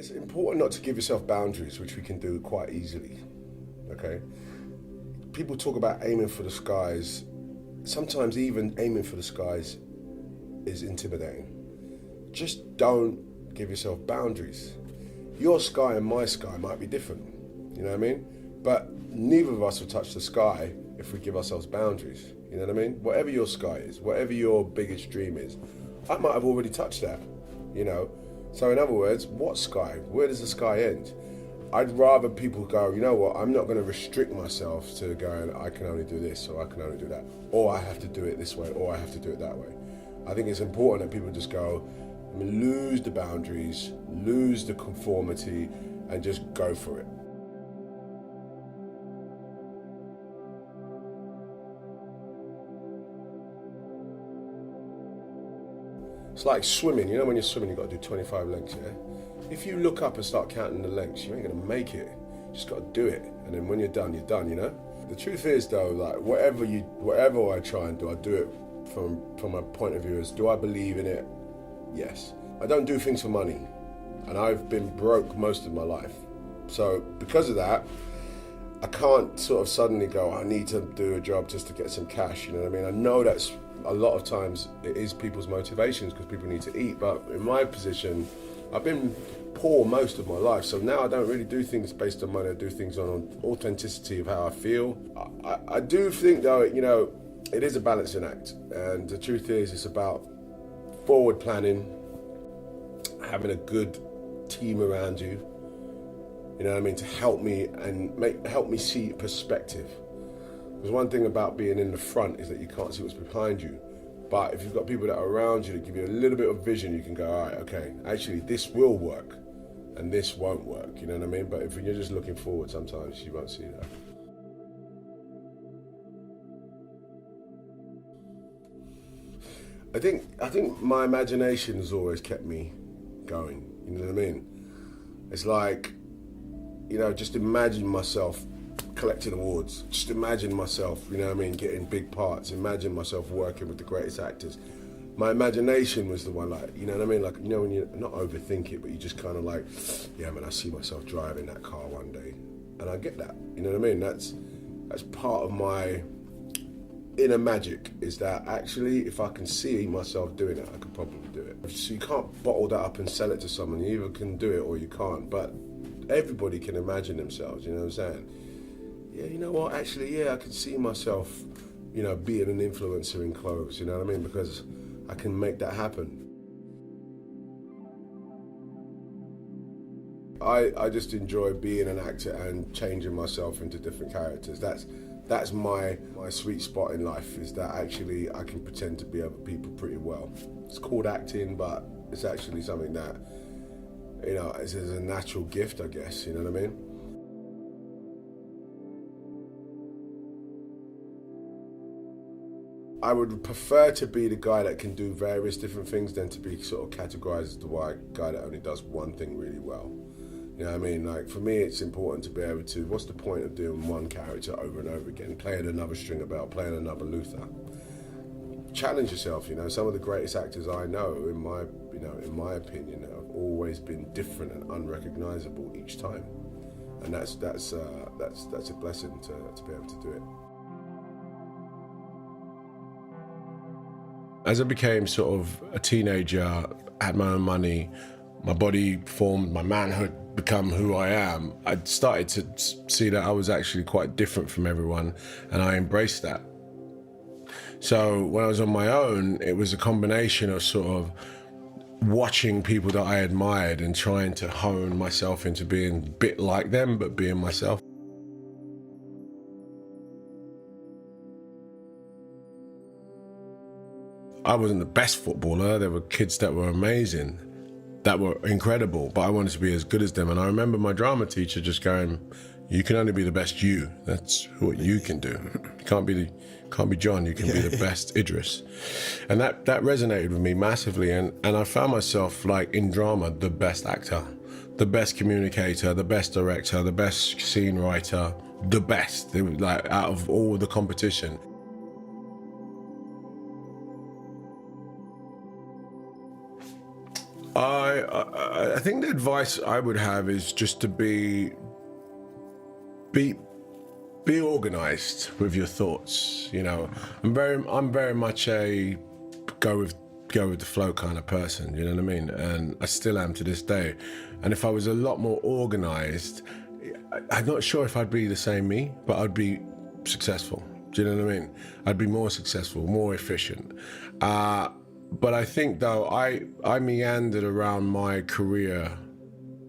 It's important not to give yourself boundaries, which we can do quite easily, okay? People talk about aiming for the skies. Sometimes even aiming for the skies is intimidating. Just don't give yourself boundaries. Your sky and my sky might be different, you know what I mean? But neither of us will touch the sky if we give ourselves boundaries, you know what I mean? Whatever your sky is, whatever your biggest dream is, I might have already touched that, you know? So in other words, what sky? Where does the sky end? I'd rather people go, you know what, I'm not going to restrict myself to going, I can only do this, or I can only do that, or I have to do it this way, or I have to do it that way. I think it's important that people just go, I mean, lose the boundaries, lose the conformity, and just go for it. It's like swimming, you know, when you're swimming, you've got to do 25 lengths, yeah? If you look up and start counting the lengths, you ain't gonna make it. You just gotta do it. And then when you're done, you know? The truth is though, like whatever I try and do, I do it from my point of view is, do I believe in it? Yes. I don't do things for money. And I've been broke most of my life. So because of that, I can't sort of suddenly go, I need to do a job just to get some cash, you know what I mean? I know that's a lot of times it is people's motivations because people need to eat, but in my position, I've been poor most of my life, so now I don't really do things based on money. I do things on authenticity of how I feel. I do think though, you know, it is a balancing act, and the truth is it's about forward planning, having a good team around you, you know what I mean, to help me and help me see perspective. Because one thing about being in the front is that you can't see what's behind you. But if you've got people that are around you that give you a little bit of vision, you can go, all right, okay, actually this will work and this won't work, you know what I mean? But if you're just looking forward, sometimes you won't see that. I think my imagination has always kept me going, you know what I mean? It's like, you know, just imagine myself collecting awards. Just imagine myself, you know what I mean, getting big parts. Imagine myself working with the greatest actors. My imagination was the one, like, you know what I mean? Like, you know, when you not overthink it, but you just kind of like, yeah, man, I see myself driving that car one day. And I get that, you know what I mean? That's part of my inner magic, is that actually, if I can see myself doing it, I could probably do it. So you can't bottle that up and sell it to someone. You either can do it or you can't. But everybody can imagine themselves, you know what I'm saying? Yeah, you know what, actually, yeah, I can see myself, you know, being an influencer in clothes, you know what I mean? Because I can make that happen. I just enjoy being an actor and changing myself into different characters. That's my sweet spot in life, is that actually I can pretend to be other people pretty well. It's called acting, but it's actually something that, you know, is a natural gift, I guess, you know what I mean? I would prefer to be the guy that can do various different things than to be sort of categorized as the guy that only does one thing really well. You know what I mean? Like, for me, it's important to be able to, what's the point of doing one character over and over again, playing another Stringer Bell, playing another Luther? Challenge yourself, you know. Some of the greatest actors I know, in my opinion, have always been different and unrecognizable each time. And that's a blessing to be able to do it. As I became sort of a teenager, had my own money, my body formed, my manhood become who I am, I started to see that I was actually quite different from everyone, and I embraced that. So when I was on my own, it was a combination of sort of watching people that I admired and trying to hone myself into being a bit like them, but being myself. I wasn't the best footballer. There were kids that were amazing, that were incredible, but I wanted to be as good as them. And I remember my drama teacher just going, you can only be the best you. That's what you can do. You can't be John, you can be the best Idris. And that resonated with me massively. And I found myself, like, in drama, the best actor, the best communicator, the best director, the best scene writer, the best. It was like, out of all the competition. I think the advice I would have is just to be be organized with your thoughts. You know, I'm very much a go with the flow kind of person. You know what I mean? And I still am to this day. And if I was a lot more organized, I'm not sure if I'd be the same me, but I'd be successful. Do you know what I mean? I'd be more successful, more efficient. But I think though I meandered around my career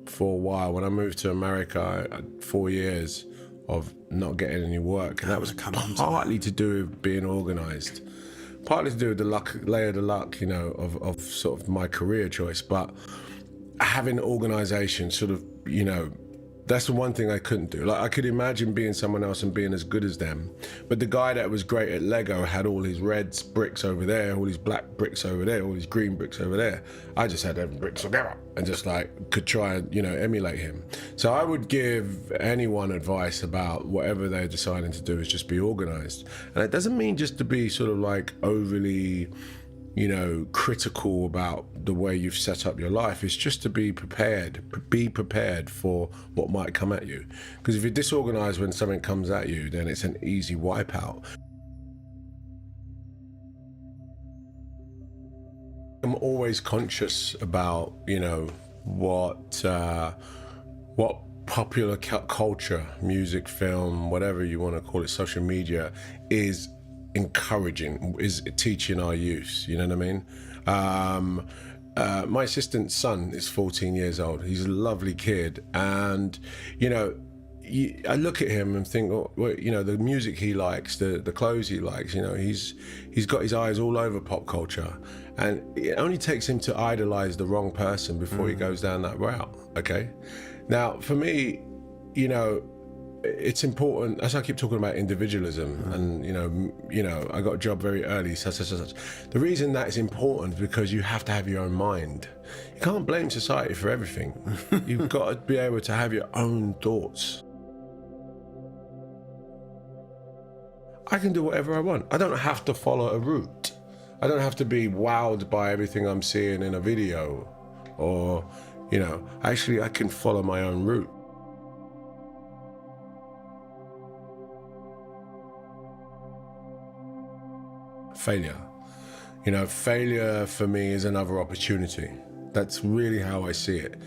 for a while. When I moved to America, I had 4 years of not getting any work, and that was partly to do with being organized, partly to do with the luck, lay of the luck, you know, of sort of my career choice. But having organization, sort of, you know, that's the one thing I couldn't do. Like, I could imagine being someone else and being as good as them, but the guy that was great at Lego had all his red bricks over there, all these black bricks over there, all these green bricks over there. I just had them bricks together and just like could try and, you know, emulate him. So I would give anyone advice about whatever they're deciding to do is just be organized. And it doesn't mean just to be sort of like overly, you know, critical about the way you've set up your life. It's just to be prepared for what might come at you. Because if you're disorganized when something comes at you, then it's an easy wipeout. I'm always conscious about, you know, what popular culture, music, film, whatever you want to call it, social media, is encouraging, is teaching our youth. You know what I mean? My assistant's son is 14 years old. He's a lovely kid, and you know, I look at him and think, oh, well, you know, the music he likes, the clothes he likes, you know, he's got his eyes all over pop culture, and it only takes him to idolize the wrong person before he goes down that route. Okay, now for me, you know, it's important, as I keep talking about individualism, and you know, I got a job very early, such. The reason that is important is because you have to have your own mind. You can't blame society for everything. You've got to be able to have your own thoughts. I can do whatever I want. I don't have to follow a route. I don't have to be wowed by everything I'm seeing in a video, or, you know, actually I can follow my own route. Failure. You know, failure for me is another opportunity. That's really how I see it.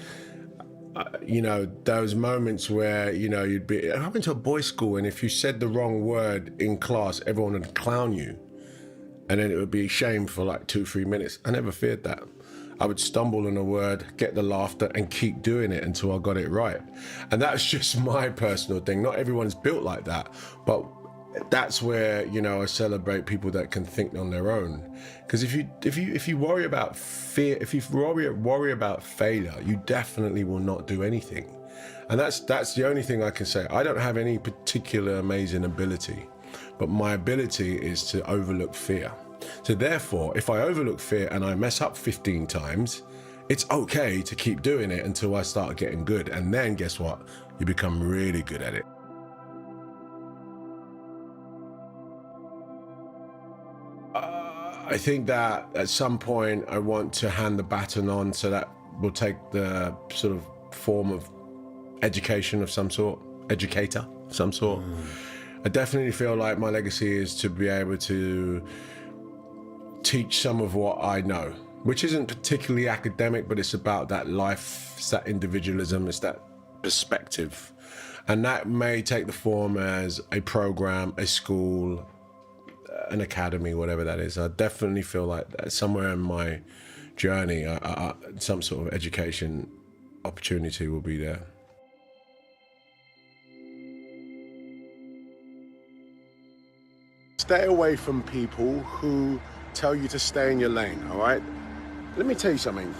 You know, those moments where, you know, I went to a boys' school, and if you said the wrong word in class, everyone would clown you. And then it would be shame for like 2-3 minutes. I never feared that. I would stumble on a word, get the laughter, and keep doing it until I got it right. And that's just my personal thing. Not everyone's built like that, but that's where, you know, I celebrate people that can think on their own. Because if you worry about fear, if you worry about failure, you definitely will not do anything. And that's the only thing I can say. I don't have any particular amazing ability, but my ability is to overlook fear. So therefore, if I overlook fear and I mess up 15 times, it's okay to keep doing it until I start getting good. And then guess what? You become really good at it. I think that at some point I want to hand the baton on, so that will take the sort of form of education of some sort, educator of some sort. I definitely feel like my legacy is to be able to teach some of what I know, which isn't particularly academic, but it's about that life, it's that individualism, it's that perspective. And that may take the form as a program, a school, an academy, whatever that is. I definitely feel like that somewhere in my journey, some sort of education opportunity will be there. Stay away from people who tell you to stay in your lane, all right? Let me tell you something.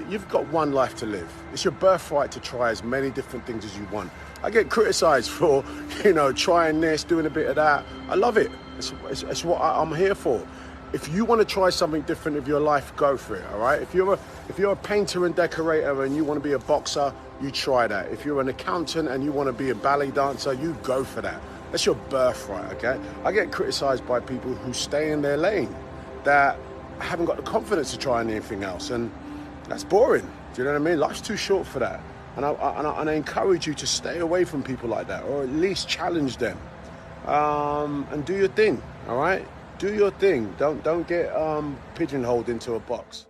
You've got one life to live. It's your birthright to try as many different things as you want. I get criticized for, you know, trying this, doing a bit of that. I love it. It's what I'm here for. If you want to try something different with your life, go for it, all right? If you're a painter and decorator and you want to be a boxer, you try that. If you're an accountant and you want to be a ballet dancer, you go for that. That's your birthright, okay? I get criticized by people who stay in their lane, that haven't got the confidence to try anything else. And That's boring. Do you know what I mean? Life's too short for that. And I encourage you to stay away from people like that, or at least challenge them. And do your thing, all right? Do your thing. Don't get pigeonholed into a box.